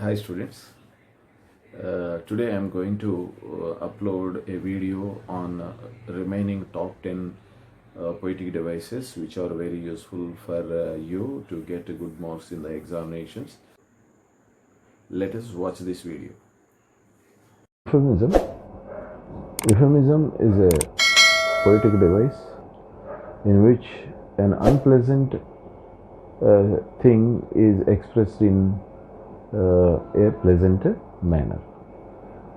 Hi students, today I am going to upload a video on remaining top 10 poetic devices which are very useful for you to get good marks in the examinations. Let us watch this video. Euphemism. Euphemism is a poetic device in which an unpleasant thing is expressed in a pleasant manner.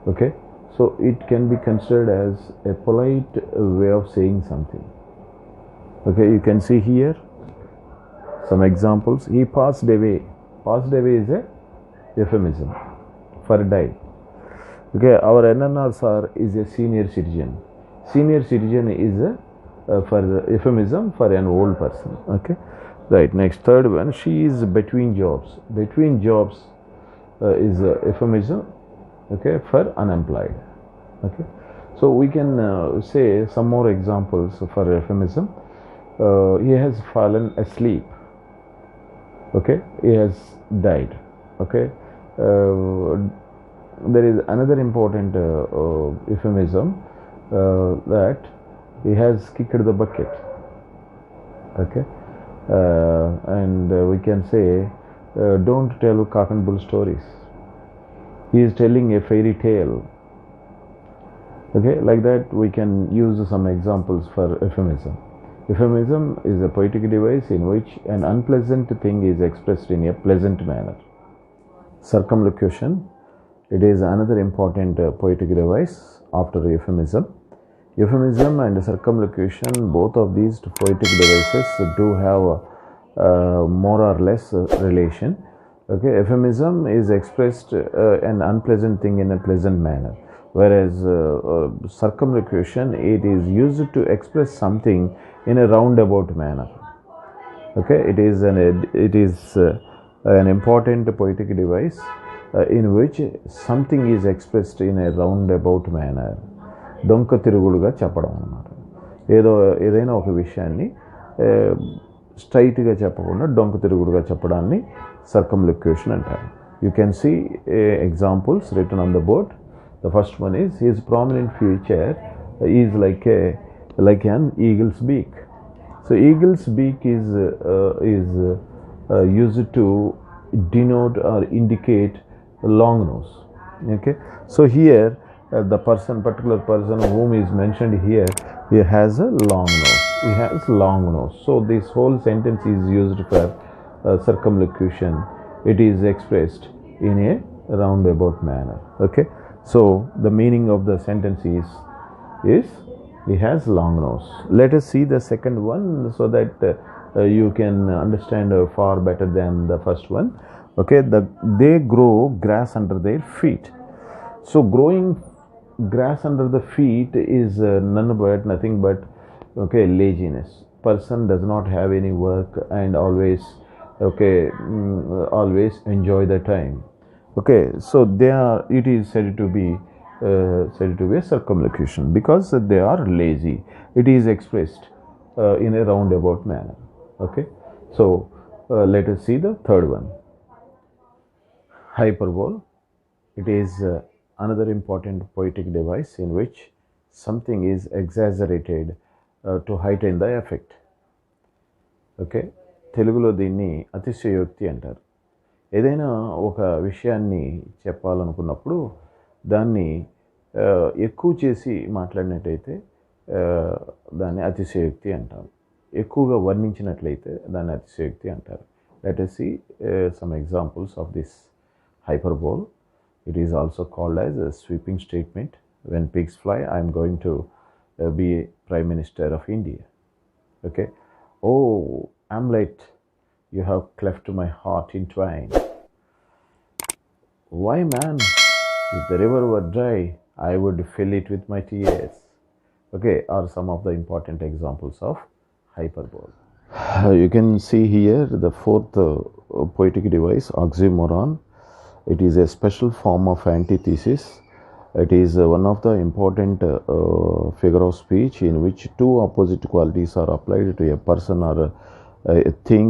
Okay, so it can be considered as a polite way of saying something. Okay, you can see here some examples. He passed away. Passed away is a euphemism for died. Okay, our NNR sir is a senior citizen. Senior citizen is a for euphemism for an old person. Okay, right. Next, third one. She is between jobs. Between jobs is a euphemism. Okay, for unemployed. Okay, so we can say some more examples for euphemism. He has fallen asleep. Okay, he has died. Okay, there is another important euphemism that he has kicked the bucket. Okay, and we can say don't tell cock and bull stories. He is telling a fairy tale. Okay, like that we can use some examples for euphemism. Euphemism is a poetic device in which an unpleasant thing is expressed in a pleasant manner. Circumlocution. It is another important poetic device after euphemism. Euphemism and circumlocution, both of these poetic devices do have more or less relation. Okay, euphemism is expressed an unpleasant thing in a pleasant manner, whereas circumlocution, it is used to express something in a roundabout manner. Okay, it is an important poetic device in which something is expressed in a roundabout manner. డొంక తిరుగుడుగా చెప్పడం అన్నమాట. ఏదైనా ఒక విషయాన్ని స్ట్రైట్గా చెప్పకుండా డొంక తిరుగుడుగా చెప్పడాన్ని circumlocution అంటారు. You can see examples written on the board. The first one is his prominent future is like an eagle's beak. So eagle's beak is used to denote or indicate long nose. Okay, so here the particular person whom is mentioned here, he has a long nose. He has long nose. So this whole sentence is used for circumlocution. It is expressed in a roundabout manner. Okay, so the meaning of the sentence is he has long nose. Let us see the second one so that you can understand far better than the first one. Okay, they grow grass under their feet. So growing grass under the feet is nothing but okay, laziness. Person does not have any work and always enjoy the time. Okay, so it is said to be a circumlocution because they are lazy. It is expressed in a roundabout manner. Okay, so let us see the third one. Hyperbole. It is another important poetic device in which something is exaggerated to heighten the effect. Okay, తెలుగులో దీన్ని అతిశయోక్తి అంటారు. ఏదైనా ఒక విషయాన్ని చెప్పాలనుకున్నప్పుడు దాన్ని ఎక్కువ చేసి మాట్లాడినట్టయితే దాన్ని అతిశయోక్తి అంటారు. ఎక్కువగా వర్ణించినట్లయితే దాన్ని అతిశయోక్తి అంటారు. Let us see some examples of this hyperbole. It is also called as a sweeping statement. When pigs fly, I am going to be Prime Minister of India. Okay. Oh, Hamlet, you have cleft my heart in twain. Why, man? If the river were dry, I would fill it with my tears. Okay, are some of the important examples of hyperbole. You can see here the fourth poetic device, oxymoron. It is a special form of antithesis. It is one of the important figure of speech in which two opposite qualities are applied to a person or a thing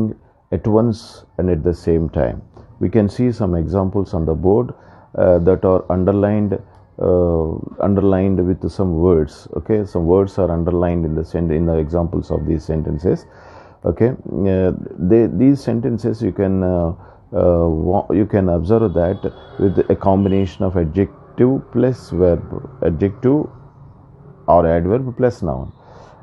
at once and at the same time. We can see some examples on the board that are underlined with some words. Okay, some words are underlined in the examples of these sentences. Okay, these sentences you can observe that with a combination of adjective plus verb, adjective or adverb plus noun,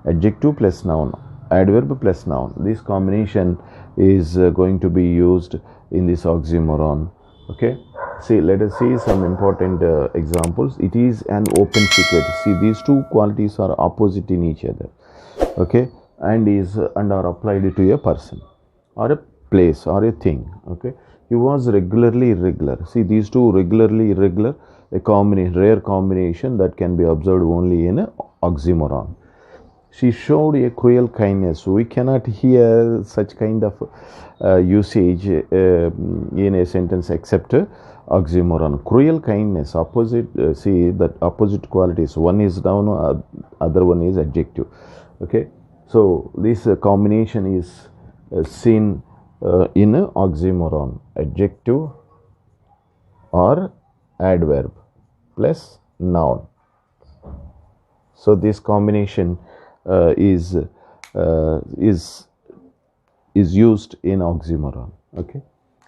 adjective plus noun, adverb plus noun. This combination is going to be used in this oxymoron. Okay, see, let us see some important examples. It is an open secret. See, these two qualities are opposite in each other. Okay, and are applied to a person or a place or a thing. Okay, he was regularly irregular. See, these two, regularly irregular, a rare combination that can be observed only in a oxymoron. She showed a cruel kindness. We cannot hear such kind of usage in a sentence except oxymoron. Cruel kindness, opposite, see that opposite qualities. One is noun, other one is adjective. Okay, so this combination is seen in a oxymoron, adjective or adverb plus noun. So this combination uh, is uh, is is used in oxymoron. Okay,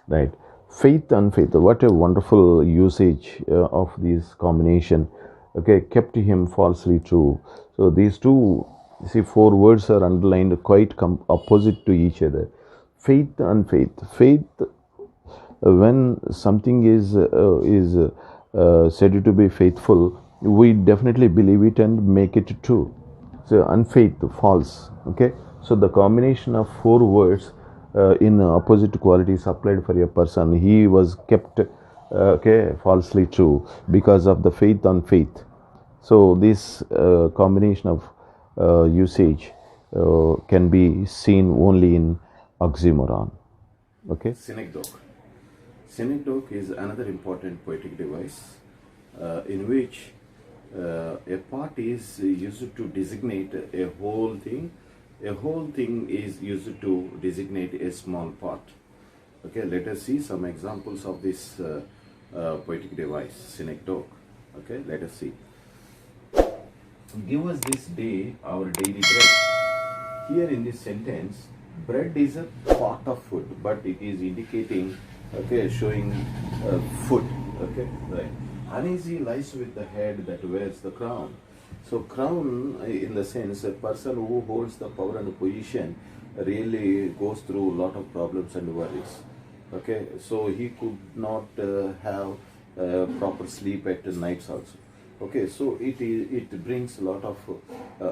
right. Faith and faith. What a wonderful usage of this combination. Okay, kept him falsely true. So these two, see, four words are underlined quite opposite to each other. Faith and faith. Faith, when something is said to be faithful, we definitely believe it and make it true. So unfaith, false. Okay, so the combination of four words in opposite qualities applied for a person, he was kept okay, falsely true because of the faith on faith. So this combination of usage can be seen only in oxymoron. Okay. Synecdoche. Synecdoche is another important poetic device in which a part is used to designate a whole thing. A whole thing is used to designate a small part. Okay, let us see some examples of this poetic device, synecdoche. Okay, let us see. Give us this day our daily bread. Here in this sentence, bread is a part of food, but it is indicating, okay, showing food. Okay, right. Uneasy lies with the head that wears the crown. So crown, in the sense, a person who holds the power and position really goes through a lot of problems and worries. Okay, so he could not have proper sleep at nights also. Okay, so it brings a lot of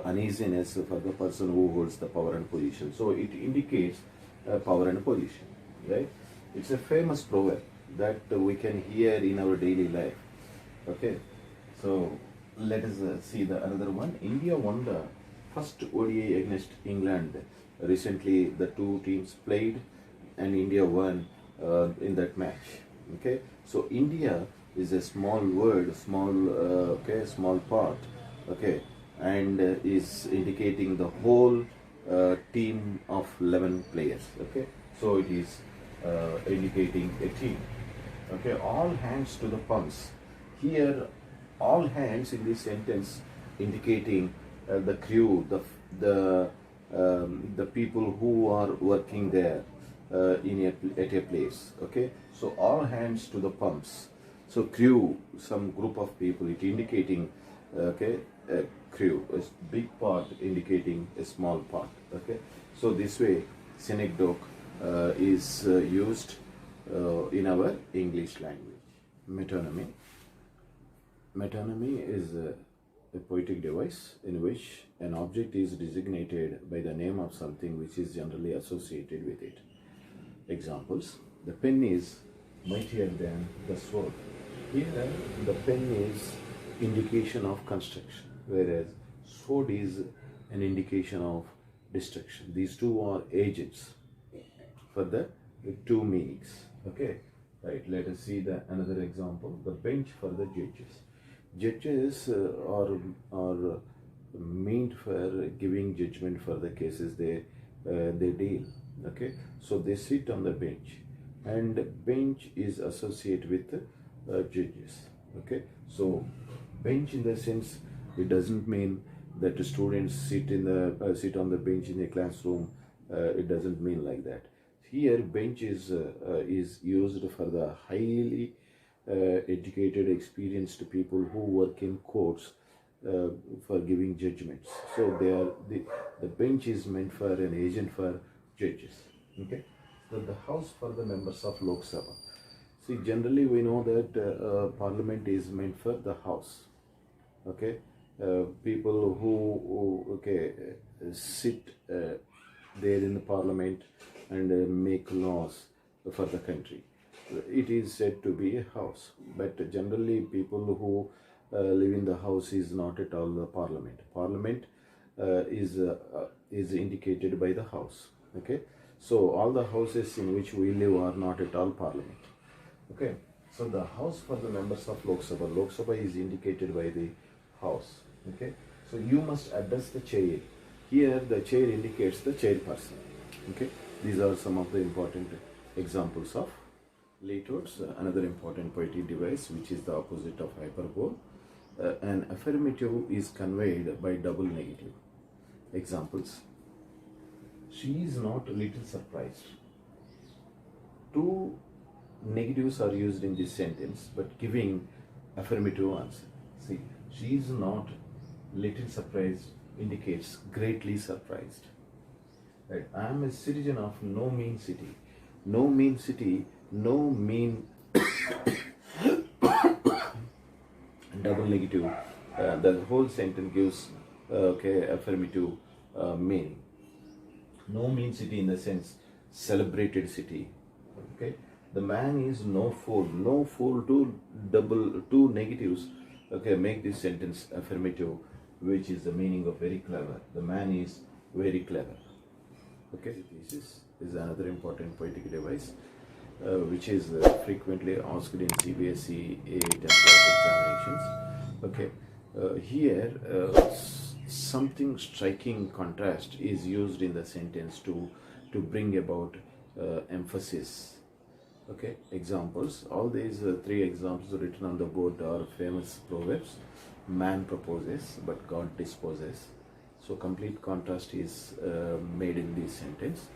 uneasiness for the person who holds the power and position. So it indicates power and position, right? It's a famous proverb that we can hear in our daily life. Okay, so let us see the another one. India won the first ODI against England. Recently, the two teams played, and India won in that match. Okay, so India is a small word, small part. Okay, and is indicating the whole team of 11 players. Okay, so it is indicating a team. Okay, all hands to the pumps. Here, all hands in this sentence indicating the crew, the people who are working there at a place. Okay, so all hands to the pumps. So crew, some group of people, it indicating okay, a crew, a big part indicating a small part. Okay, so this way synecdoche is used in our English language. Metonomy. Metonomy is a poetic device in which an object is designated by the name of something which is generally associated with it. Examples: the pen is mightier than the sword. Here, the pen is indication of construction, whereas sword is an indication of destruction. These two are agents for the two meanings. Okay, right. Let us see the another example. The bench for the judges. Judges are meant for giving judgment for the cases they deal. Okay, so they sit on the bench. and bench is associated with judges. Okay, so bench in the sense, it doesn't mean that the students sit on the bench in a classroom. It doesn't mean like that. Here bench is used for the highly educated, experienced people who work in courts for giving judgments. So the bench is meant for an agent for judges. Okay, so the house for the members of Lok Sabha. See, generally we know that parliament is meant for the house. Okay, people who sit there in the parliament and make laws for the country. It is said to be a house, but generally people who live in the house is not at all the parliament. Parliament is indicated by the house. Okay, so all the houses in which we live are not at all parliament. Okay, so the house for the members of Lok Sabha is indicated by the house. Okay, so you must address the chair. Here the chair indicates the chairperson. Okay, these are some of the important examples of letotes. Another important poetic device, which is the opposite of hyperbole. An affirmative is conveyed by double negative. Examples: she is not a little surprised. Two negatives are used in this sentence, but giving affirmative answer. See, she is not little surprised indicates greatly surprised. Right? I am a citizen of no mean city. No mean city, no mean double negative. The whole sentence gives affirmative meaning. No mean city in the sense celebrated city. Okay, the man is no fool. No fool, two negatives. Okay, make this sentence affirmative, which is the meaning of very clever. The man is very clever. Okay, this is another important poetic device, which is frequently asked in cbse 10th class examinations. Okay, here something striking contrast is used in the sentence to bring about emphasis. Okay, examples. All these three examples written on the board are famous proverbs. Man proposes, but God disposes. So complete contrast is made in this sentence.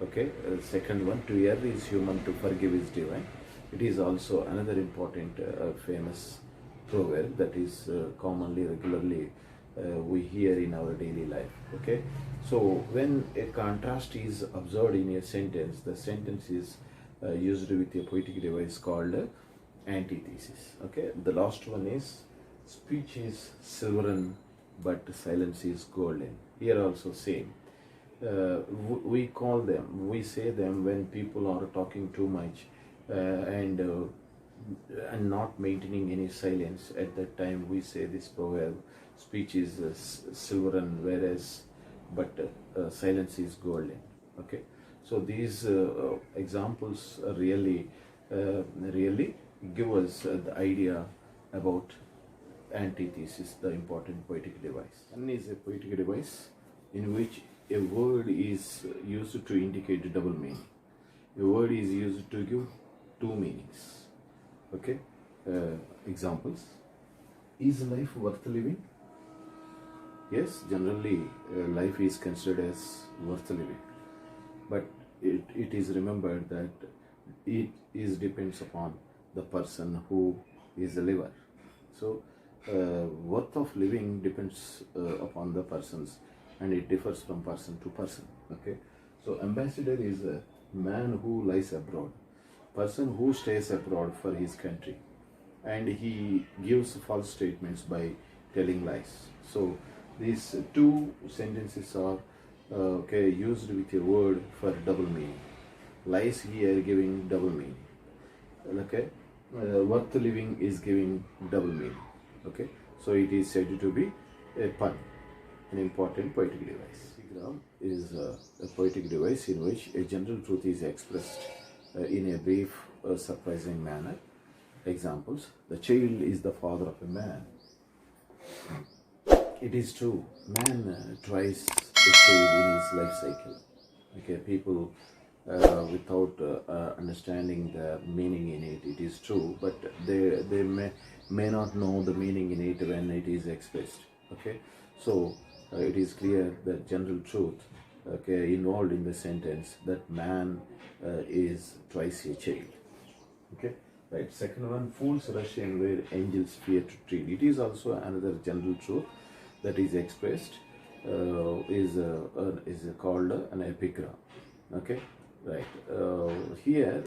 Okay, second one, to err is human, to forgive is divine. It is also another important famous proverb that is regularly we hear in our daily life. Okay, so when a contrast is observed in a sentence, the sentence is used with a poetic device called antithesis. Okay, the last one is speech is silveren but silence is golden. Here also same. We say them when people are talking too much and not maintaining any silence. At that time we say this proverb: speech is silveren, whereas silence is golden. Okay, so these examples really give us the idea about antithesis, the important poetic device. One is a poetic device in which a word is used to indicate double meaning. A word is used to give two meanings. Okay, examples: is life worth living? Yes, generally life is considered as worth living, but it is remembered that it is depends upon the person who is the liver. So worth of living depends upon the persons, and it differs from person to person. Okay, so ambassador is a man who lies abroad, person who stays abroad for his country, and he gives false statements by telling lies. So these two sentences are used with a word for double meaning. Lies here giving double meaning. Okay, worth living is giving double meaning. Okay, so it is said to be a pun, an important poetic device. Epigram is a poetic device in which a general truth is expressed in a brief, surprising manner. Examples: the child is the father of a man. It is true, man twice a child in his life cycle. Okay, people without understanding the meaning in it. It is true, but they may not know the meaning in it when it is expressed. Okay, so it is clear that general truth, okay, involved in the sentence that man is twice a child. Okay, right. Second one, fools rush in where angels fear to tread. It is also another general truth that is expressed, is called an epigram. Okay, right. Here,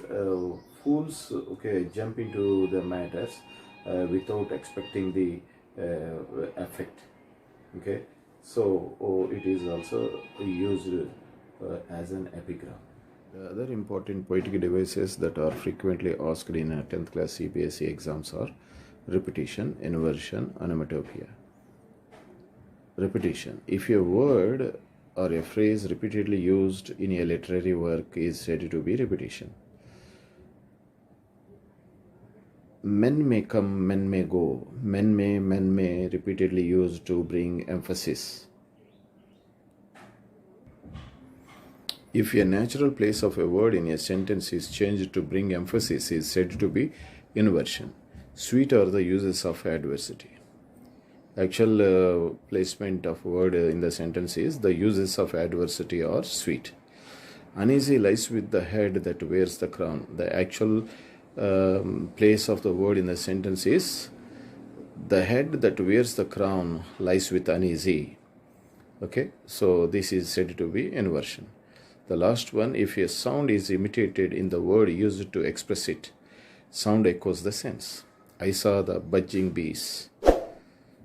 fools, okay, jump into the matters without expecting the effect. Okay, so it is also used as an epigram. The other important poetic devices that are frequently asked in 10th class cbse exams are repetition, inversion, onomatopoeia. Repetition. If a word or a phrase repeatedly used in a literary work is said to be repetition. Men may come, men may go. Men may repeatedly used to bring emphasis. If a natural place of a word in a sentence is changed to bring emphasis, is said to be inversion. Sweet are the uses of adversity. Actual placement of word in the sentence is the uses of adversity are sweet. Uneasy lies with the head that wears the crown. The actual place of the word in the sentence is the head that wears the crown lies with uneasy. Okay, so this is said to be inversion. The last one, if a sound is imitated in the word used to express it, sound echoes the sense. I saw the budging bees.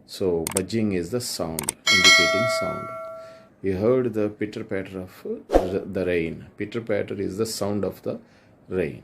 So budging is the sound, indicating sound. You heard the pitter patter of the rain. Pitter patter is the sound of the rain.